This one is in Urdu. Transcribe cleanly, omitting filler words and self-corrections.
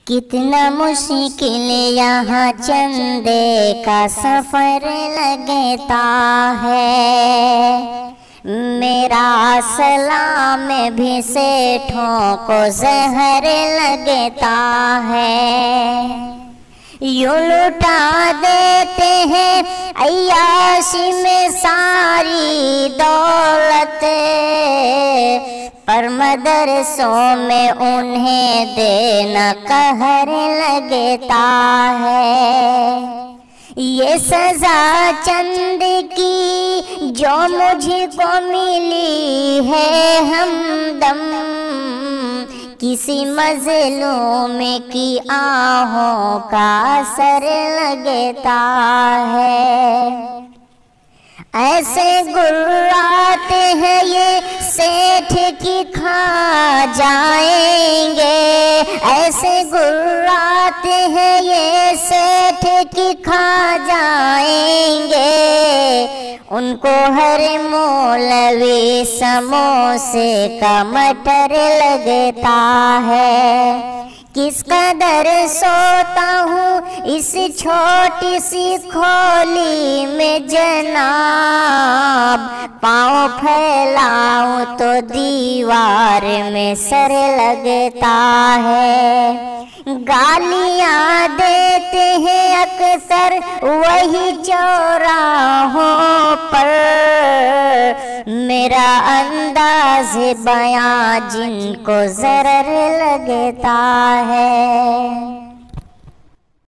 کتنا مشکل یہاں چندے کا سفر لگتا ہے، میرا سلام بھی سیٹھوں کو زہر لگتا ہے۔ یوں لٹا دیتے ہیں عیاشی میں ساری دولت، پر مدرسوں میں انہیں دینا قہر لگتا ہے۔ یہ سزا چند کی جو مجھ کو ملی ہے ہمدم، کسی مظلوم کی آہوں کا اثر لگتا ہے۔ ایسے گراتے ہیں یہ سیٹھ کی کھا جائیں گے، ایسے گراتے ہیں یہ سیٹھ کی کھا جائیں گے، ان کو ہر مولوی سموسے کا مٹر لگتا ہے۔ کس قدر سوتا ہوں اس چھوٹی سی کھولی میں جناب، پاؤں پھیلاؤں تو دیوار میں سر لگتا ہے۔ گالیاں دیتے ہیں اکثر وہی چوراہوں پر، میرا انداز بیاں جن کو ضرر لگتا ہے۔